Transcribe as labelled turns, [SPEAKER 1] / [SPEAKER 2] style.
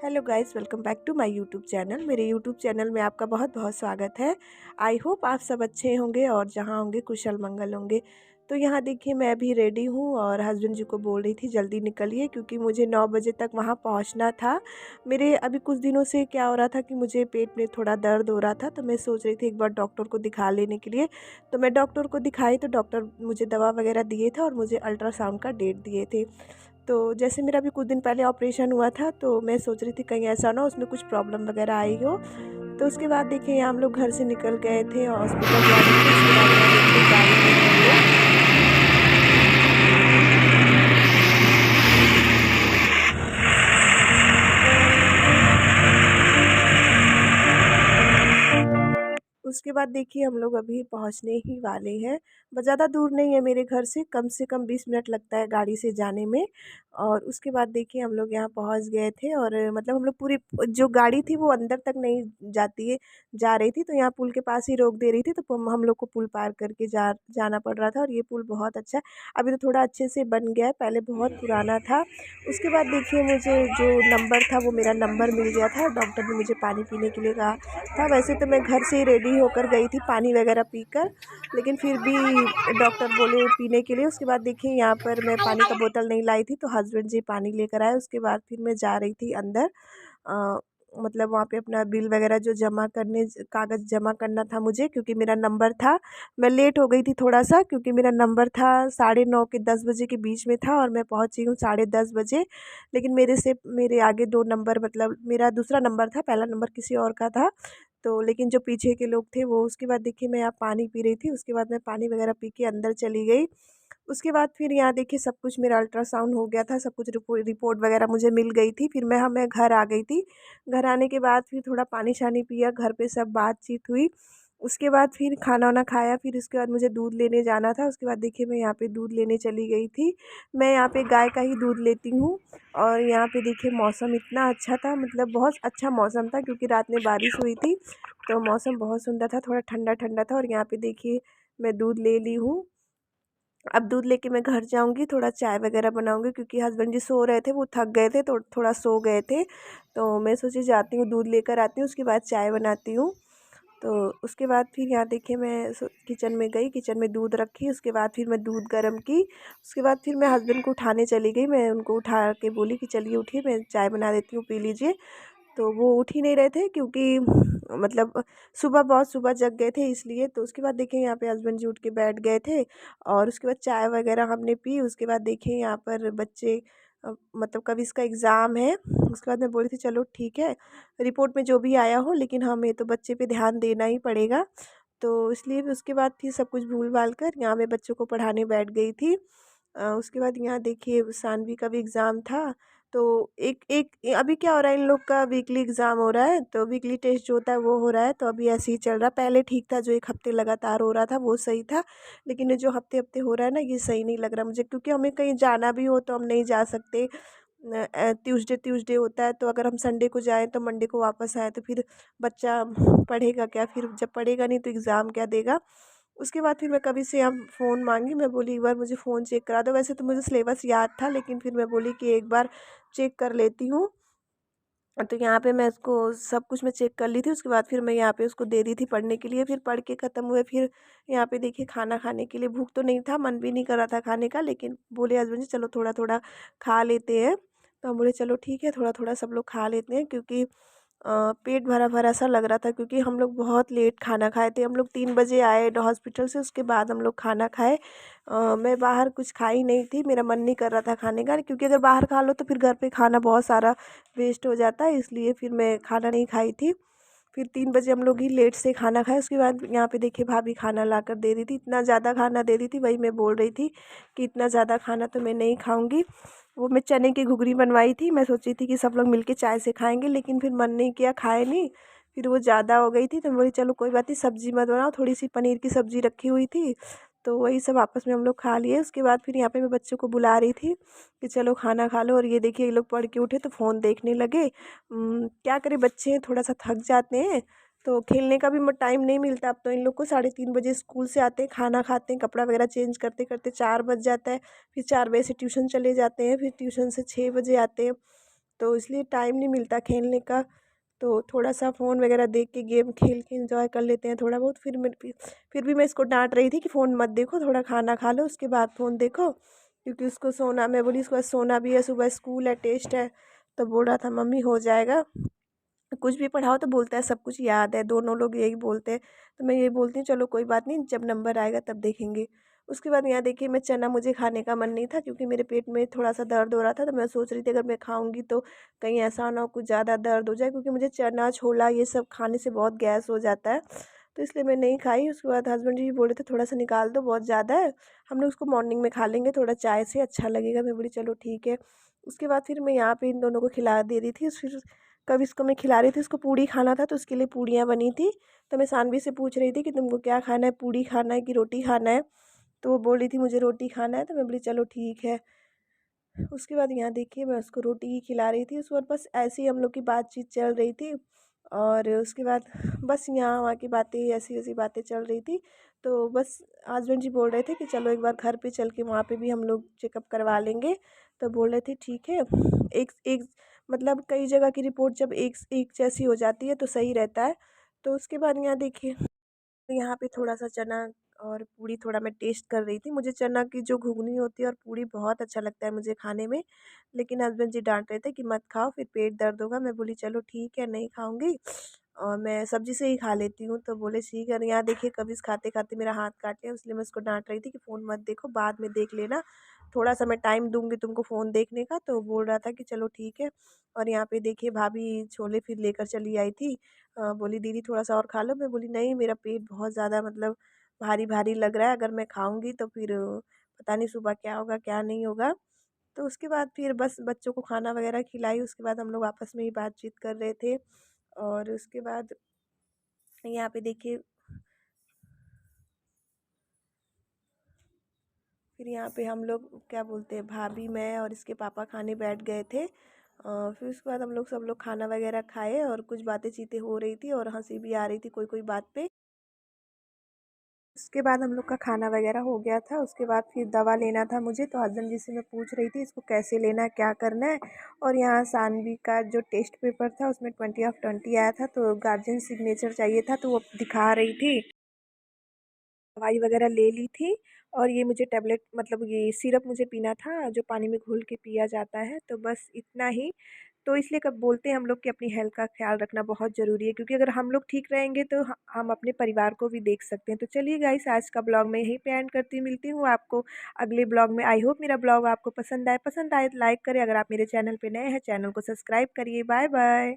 [SPEAKER 1] Hello guys, welcome back to my YouTube channel. मेरे YouTube channel में आपका बहुत बहुत स्वागत है। आई होप आप सब अच्छे होंगे और जहां होंगे कुशल मंगल होंगे। तो यहाँ देखिए, मैं अभी रेडी हूँ और हस्बैंड जी को बोल रही थी जल्दी निकलिए, क्योंकि मुझे 9 बजे तक वहाँ पहुँचना था। मेरे अभी कुछ दिनों से क्या हो रहा था कि मुझे पेट में थोड़ा दर्द हो रहा था, तो मैं सोच रही थी एक बार डॉक्टर को दिखा लेने के लिए। तो मैं डॉक्टर को दिखाई तो डॉक्टर मुझे दवा वगैरह दिए थे और मुझे अल्ट्रासाउंड का डेट दिए थे। तो जैसे मेरा अभी कुछ दिन पहले ऑपरेशन हुआ था, तो मैं सोच रही थी कहीं ऐसा ना उसमें कुछ प्रॉब्लम वगैरह आई हो। तो उसके बाद देखिए, हम लोग घर से निकल गए थे हॉस्पिटल जाने के लिए। उसके बाद यहाँ देखिए गाड़ी में हम लोग उसके बाद देखिए हम लोग अभी पहुंचने ही वाले हैं। बस ज़्यादा दूर नहीं है, मेरे घर से कम 20 मिनट लगता है गाड़ी से जाने में। और उसके बाद देखिए हम लोग यहाँ पहुंच गए थे और मतलब हम लोग पूरी जो गाड़ी थी वो अंदर तक नहीं जाती है, जा रही थी, तो यहाँ पुल के पास ही रोक दे रही थी। तो हम लोग को पुल पार करके जाना पड़ रहा था। और ये पुल बहुत अच्छा है, अभी तो थोड़ा अच्छे से बन गया है, पहले बहुत पुराना था। उसके बाद देखिए मुझे जो नंबर था वो मेरा नंबर मिल गया था। डॉक्टर ने मुझे पानी पीने के लिए कहा था। वैसे तो मैं घर से ही रेडी होकर गई थी पानी वगैरह पीकर, लेकिन फिर भी डॉक्टर बोले पीने के लिए। उसके बाद देखिए यहाँ पर मैं पानी का बोतल नहीं लाई थी, तो हस्बैंड जी पानी लेकर आए। उसके बाद फिर मैं जा रही थी अंदर। मतलब वहाँ पे अपना बिल वगैरह जो जमा करने, कागज़ जमा करना था मुझे, क्योंकि मेरा नंबर था। मैं लेट हो गई थी थोड़ा सा, क्योंकि मेरा नंबर था 9:30 के 10 बजे के बीच में था और मैं पहुँची हूँ 10:30 बजे। लेकिन मेरे आगे दो नंबर, मतलब मेरा दूसरा नंबर था, पहला नंबर किसी और का था। तो लेकिन जो पीछे के लोग थे वो, उसके बाद देखिए मैं यहाँ पानी पी रही थी। उसके बाद मैं पानी वगैरह पी के अंदर चली गई। उसके बाद फिर यहाँ देखिए सब कुछ मेरा अल्ट्रासाउंड हो गया था, सब कुछ रिपोर्ट वगैरह मुझे मिल गई थी। फिर मैं घर आ गई थी। घर आने के बाद फिर थोड़ा पानी शानी पिया, घर पे सब बातचीत हुई। उसके बाद फिर खाना वाना खाया। फिर उसके बाद मुझे दूध लेने जाना था। उसके बाद देखिए मैं यहाँ पे दूध लेने चली गई थी। मैं यहाँ पे गाय का ही दूध लेती हूँ। और यहाँ पे देखिए मौसम इतना अच्छा था, मतलब बहुत अच्छा मौसम था, क्योंकि रात में बारिश हुई थी। तो मौसम बहुत सुंदर था, थोड़ा ठंडा ठंडा था। और यहाँ पे देखिए मैं दूध ले ली हूँ। अब दूध लेके मैं घर जाऊँगी, थोड़ा चाय वगैरह बनाऊँगी, क्योंकि हस्बैंड जी सो रहे थे, वो थक गए थे, तो थोड़ा सो गए थे। तो मैं सोची जाती हूँ दूध लेकर आती हूँ, उसके बाद चाय बनाती हूँ। तो उसके बाद फिर यहाँ देखिए मैं किचन में गई, किचन में दूध रखी। उसके बाद फिर मैं दूध गर्म की। उसके बाद फिर मैं हस्बैंड को उठाने चली गई। मैं उनको उठा के बोली कि चलिए उठिए, मैं चाय बना देती हूँ, पी लीजिए। तो वो उठ ही नहीं रहे थे, क्योंकि मतलब सुबह बहुत सुबह जग गए थे इसलिए। तो उसके बाद देखिए यहाँ पे हस्बैंड जी उठ के बैठ गए थे। और उसके बाद चाय वगैरह हमने पी। उसके बाद देखिए यहाँ पर बच्चे मतलब कब इसका एग्ज़ाम है। उसके बाद मैं बोली थी चलो ठीक है, रिपोर्ट में जो भी आया हो, लेकिन हमें तो बच्चे पे ध्यान देना ही पड़ेगा। तो इसलिए फिर उसके बाद फिर सब कुछ भूल भाल कर यहाँ मैं बच्चों को पढ़ाने बैठ गई थी। उसके बाद यहाँ देखिए सानवी का भी एग्ज़ाम था। तो एक एक अभी क्या हो रहा है, इन लोग का वीकली एग्ज़ाम हो रहा है, तो वीकली टेस्ट जो होता है वो हो रहा है। तो अभी ऐसे ही चल रहा है। पहले ठीक था, जो 1 हफ़्ते लगातार हो रहा था वो सही था। लेकिन ये जो हफ़्ते-हफ़्ते हो रहा है ना, ये सही नहीं लग रहा मुझे, क्योंकि हमें कहीं जाना भी हो तो हम नहीं जा सकते। ट्यूसडे ट्यूसडे होता है, तो अगर हम संडे को जाएँ तो मंडे को वापस आएँ, तो फिर बच्चा पढ़ेगा क्या? फिर जब पढ़ेगा नहीं तो एग्ज़ाम क्या देगा? उसके बाद फिर मैं कभी से अब फ़ोन मांगी। मैं बोली एक बार मुझे फ़ोन चेक करा दो। वैसे तो मुझे सिलेबस याद था, लेकिन फिर मैं बोली कि एक बार चेक कर लेती हूँ। तो यहाँ पे मैं उसको सब कुछ मैं चेक कर ली थी। उसके बाद फिर मैं यहाँ पे उसको दे दी थी पढ़ने के लिए। फिर पढ़ के ख़त्म हुए, फिर यहाँ पे देखिए खाना खाने के लिए, भूख तो नहीं था, मन भी नहीं कर रहा था खाने का, लेकिन बोले हस्बैंड जी चलो थोड़ा थोड़ा खा लेते हैं। तो हम बोले चलो ठीक है, थोड़ा थोड़ा सब लोग खा लेते हैं, क्योंकि पेट भरा भरा सा लग रहा था, क्योंकि हम लोग बहुत लेट खाना खाए थे। हम लोग 3 बजे आए हॉस्पिटल से, उसके बाद हम लोग खाना खाए। मैं बाहर कुछ खाई नहीं थी, मेरा मन नहीं कर रहा था खाने का, क्योंकि अगर बाहर खा लो तो फिर घर पे खाना बहुत सारा वेस्ट हो जाता है, इसलिए फिर मैं खाना नहीं खाई थी। फिर 3 बजे हम लोग ही लेट से खाना खाए। उसके बाद यहाँ पे देखिए भाभी खाना लाकर दे रही थी, इतना ज़्यादा खाना दे रही थी। वही मैं बोल रही थी कि इतना ज़्यादा खाना तो मैं नहीं खाऊंगी। वो मैं चने की घुघरी बनवाई थी, मैं सोची थी कि सब लोग मिलके चाय से खाएंगे, लेकिन फिर मन नहीं किया, खाए नहीं। फिर वो ज़्यादा हो गई थी, तो मैं बोली चलो कोई बात नहीं, सब्ज़ी मत बनाओ, थोड़ी सी पनीर की सब्ज़ी रखी हुई थी, तो वही सब आपस में हम लोग खा लिए। उसके बाद फिर यहाँ पे मैं बच्चों को बुला रही थी कि चलो खाना खा लो। और ये देखिए ये लोग पढ़ के उठे तो फ़ोन देखने लगे। क्या करें, बच्चे थोड़ा सा थक जाते हैं, तो खेलने का भी टाइम नहीं मिलता। अब तो इन लोग को 3:30 बजे स्कूल से आते हैं, खाना खाते हैं, कपड़ा वगैरह चेंज करते करते 4 बज जाता है। फिर 4 बजे से ट्यूशन चले जाते हैं, फिर ट्यूशन से 6 बजे आते हैं। तो इसलिए टाइम नहीं मिलता खेलने का। तो थोड़ा-सा फ़ोन वगैरह देख के गेम खेल के एन्जॉय कर लेते हैं थोड़ा बहुत। फिर भी मैं इसको डाँट रही थी कि फ़ोन मत देखो, थोड़ा खाना खा लो उसके बाद फ़ोन देखो। क्योंकि उसको सोना, मैं बोली इसको आज सोना भी है, सुबह स्कूल है, टेस्ट है। तो बोल रहा था मम्मी हो जाएगा। कुछ भी पढ़ाओ तो बोलता है सब कुछ याद है, दोनों लोग यही बोलते हैं। तो मैं यही बोलती हूँ चलो कोई बात नहीं, जब नंबर आएगा तब देखेंगे। उसके बाद यहाँ देखिए मैं चना, मुझे खाने का मन नहीं था क्योंकि मेरे पेट में थोड़ा-सा दर्द हो रहा था, तो मैं सोच रही थी अगर मैं खाऊँगी तो कहीं ऐसा ना हो कुछ ज़्यादा दर्द हो जाए, क्योंकि मुझे चना, छोला ये सब खाने से बहुत गैस हो जाता है। तो इसलिए मैं नहीं खाई। उसके बाद हस्बैंड जी भी बोल रहे थे थोड़ा-सा निकाल दो, बहुत ज़्यादा है, हम लोग उसको मॉर्निंग में खा लेंगे थोड़ा चाय से, अच्छा लगेगा। मैं बोली चलो ठीक है। उसके बाद फिर मैं यहाँ पे इन दोनों को खिला दे रही थी। फिर कब इसको मैं खिला रही थी, उसको पूड़ी खाना था तो उसके लिए पूड़ियाँ बनी थी। तो मैं सानवी से पूछ रही थी कि तुमको क्या खाना है, पूड़ी खाना है कि रोटी खाना है? तो वो बोल रही थी मुझे रोटी खाना है, तो मैं बोली चलो ठीक है। उसके बाद यहाँ देखिए मैं उसको रोटी ही खिला रही थी। उस वक़्त बस ऐसे ही हम लोग की बातचीत चल रही थी, और उसके बाद बस यहाँ-वहाँ की बातें, ऐसी-ऐसी बातें चल रही थी। तो बस हस्बैंड जी बोल रहे थे कि चलो एक बार घर पे चल के वहाँ पे भी हम लोग चेकअप करवा लेंगे। तो बोल रहे थे ठीक है। एक एक मतलब कई जगह की रिपोर्ट जब एक एक जैसी हो जाती है तो सही रहता है। तो उसके बाद यहाँ देखिए तो यहाँ पे थोड़ा-सा चना और पूड़ी थोड़ा मैं टेस्ट कर रही थी। मुझे चना की जो घुगनी होती है और पूड़ी बहुत अच्छा लगता है मुझे खाने में। लेकिन हस्बैंड जी डाँट रहे थे कि मत खाओ फिर पेट दर्द होगा। मैं बोली चलो ठीक है नहीं खाऊँगी और मैं सब्ज़ी से ही खा लेती हूँ। तो बोले ठीक है। और यहाँ देखिए कभी खाते-खाते मेरा हाथ काट लिया, इसलिए मैं उसको डाँट रही थी कि फ़ोन मत देखो, बाद में देख लेना। थोड़ा-सा मैं टाइम दूँगी तुमको फ़ोन देखने का। तो बोल रहा था कि चलो ठीक है। और यहाँ पे देखिए भाभी छोले फिर लेकर चली आई थी। बोली दीदी थोड़ा-सा और खा लो। मैं बोली नहीं मेरा पेट बहुत ज़्यादा मतलब भारी-भारी लग रहा है, अगर मैं खाऊँगी तो फिर पता नहीं सुबह क्या होगा क्या नहीं होगा। तो उसके बाद फिर बस बच्चों को खाना वगैरह खिलाई, उसके बाद हम लोग आपस में ही बातचीत कर रहे थे। और उसके बाद यहाँ पे देखिए फिर यहाँ पे हम लोग क्या बोलते हैं, भाभी, मैं और इसके पापा खाने बैठ गए थे। फिर उसके बाद हम लोग सब लोग खाना वगैरह खाए और कुछ बातें-चीतें हो रही थी और हँसी भी आ रही थी कोई-कोई बात पे। उसके बाद हम लोग का खाना वगैरह हो गया था। उसके बाद फिर दवा लेना था मुझे, तो हस्बैंड जी से मैं पूछ रही थी इसको कैसे लेना है, क्या करना है। और यहाँ सानवी का जो टेस्ट पेपर था उसमें 20/20 आया था, तो गार्जियन सिग्नेचर चाहिए था, तो वो दिखा रही थी। दवाई वगैरह ले ली थी। और ये मुझे टैबलेट मतलब ये सिरप मुझे पीना था जो पानी में घोल के पिया जाता है, तो बस इतना ही। तो इसलिए कब बोलते हैं हम लोग कि अपनी हेल्थ का ख्याल रखना बहुत ज़रूरी है, क्योंकि अगर हम लोग ठीक रहेंगे तो हम अपने परिवार को भी देख सकते हैं। तो चलिए गाइस आज का ब्लॉग मैं यहीं पे एंड करती हूँ, मिलती हूँ आपको अगले ब्लॉग में। आई होप मेरा ब्लॉग आपको पसंद आए तो लाइक करें, अगर आप मेरे चैनल पे नए हैं चैनल को सब्सक्राइब करिए। Bye bye.